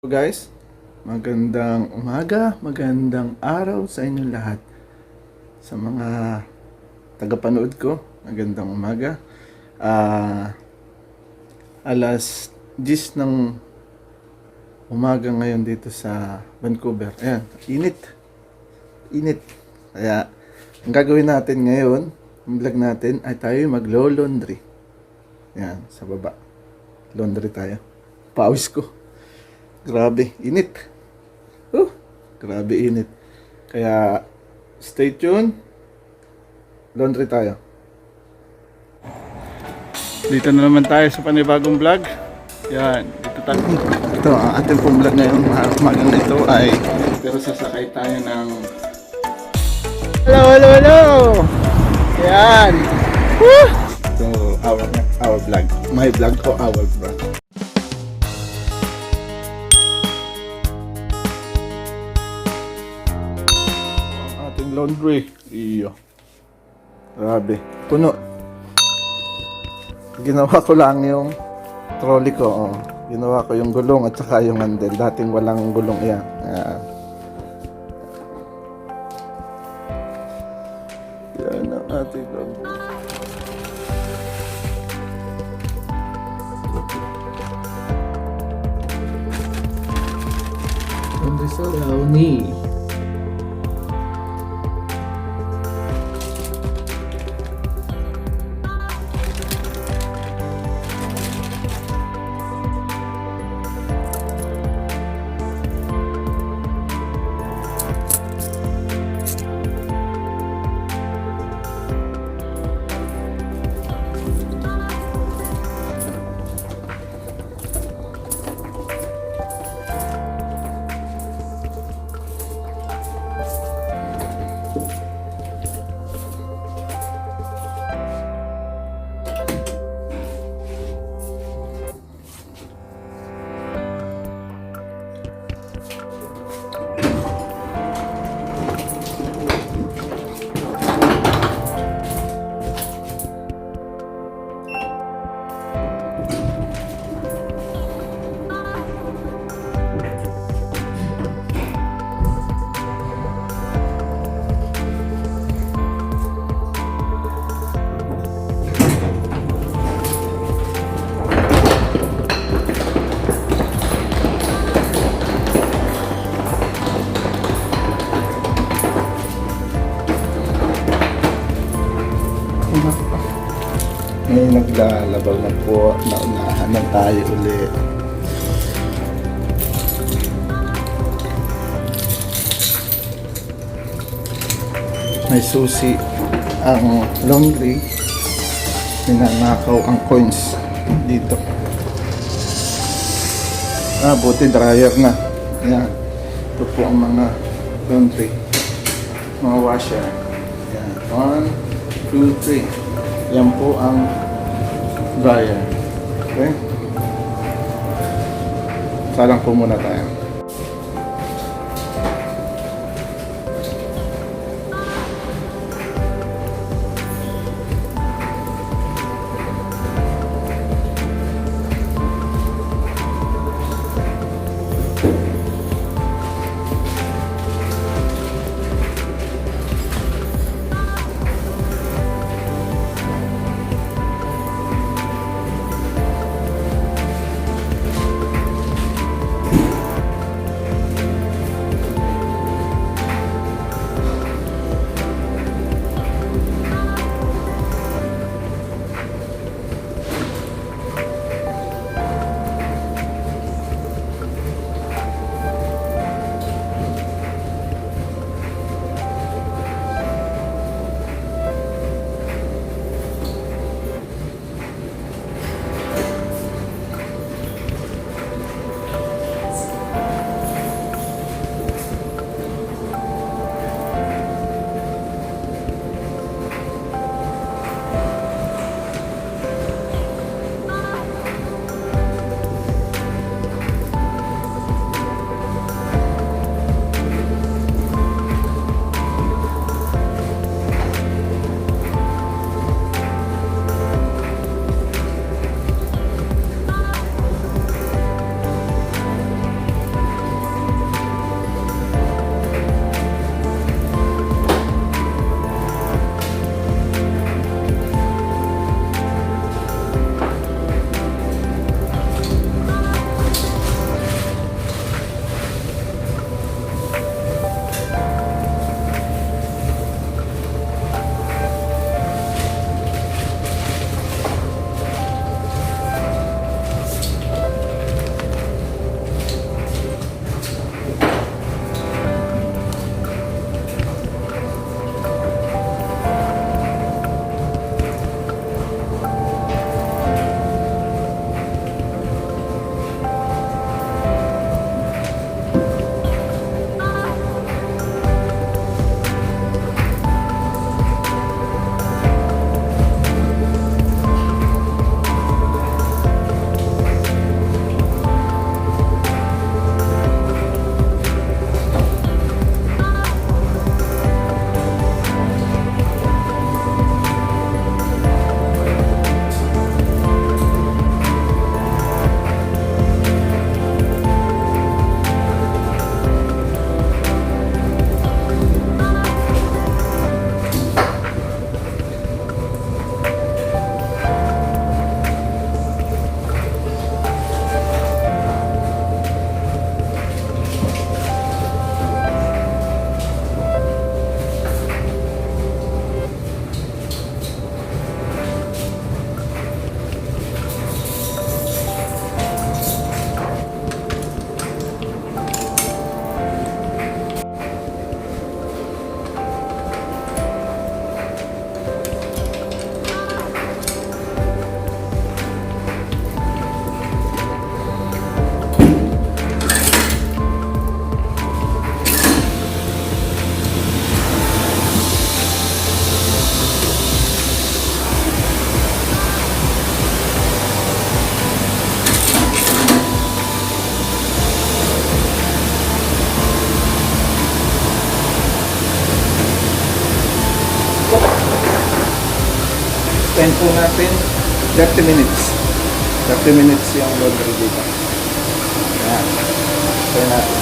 So guys, magandang umaga, magandang araw sa inyong lahat. Sa mga tagapanood ko, magandang umaga. Alas 10 ng umaga ngayon dito sa Vancouver. Ayan, init. Kaya, ang gagawin natin ngayon, ang vlog natin ay tayo maglo-laundry. Ayan, sa baba. Laundry tayo. Pawis ko. Grabe, init. Grabe init. Kaya, stay tuned. Laundry tayo. Dito na naman tayo sa panibagong vlog. Yan, dito tayo. Ito, ang ating pong vlog ngayon, umagang ito ay, pero sasakay tayo ng... Hello! Yan. Woo! So, our vlog. My vlog o our vlog. Laundry. Iyo. Grabe. Puno. Ginawa ko lang yung trolley ko. Oh. Ginawa ko yung gulong at saka yung handle. Dating walang gulong yan. Yan ang ating laundry. Laundry sa launi. May naglalabaw na po, naunahan na tayo ulit. May susi ang laundry, ninanakaw ang coins dito. Buti dryer na. Yan. Ito po ang mga laundry, mga washer. Yan. 1, 2, 3. Yan po ang dryer. Okay? Salang po muna tayo. Time po natin 30 minutes. 30 minutes yung laundry dito. Ayan. Try natin.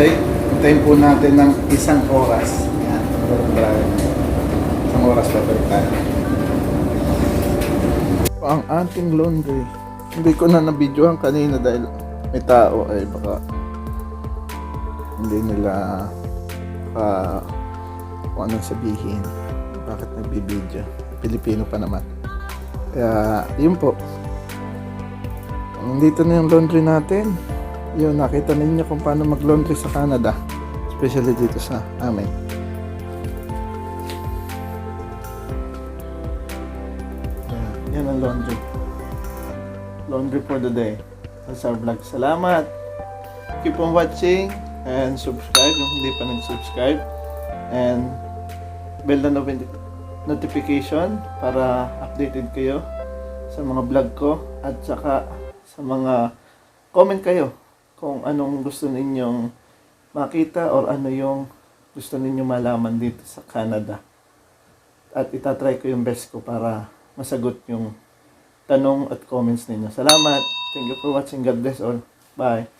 Okay, hintayin po natin ng 1 oras. Yan, isang oras babalik tayo. Ang ating laundry. Hindi ko na nabidyohan kanina dahil may tao ay baka hindi nila kung anong sabihin. Bakit nagbibidyo? Pilipino pa naman. Kaya, yun po. Dito na yung laundry natin. Yun, nakita ninyo kung paano mag-laundry sa Canada. Especially dito sa amin. Yan ang laundry. Laundry for the day. That's our vlog. Salamat! Keep on watching and subscribe kung hindi pa nag-subscribe. And bell na notification para updated kayo sa mga vlog ko at saka sa mga comment kayo kung anong gusto ninyong makita or ano yung gusto ninyong malaman dito sa Canada. At itatry ko yung best ko para masagot yung tanong at comments ninyo. Salamat! Thank you for watching. God bless all. Bye!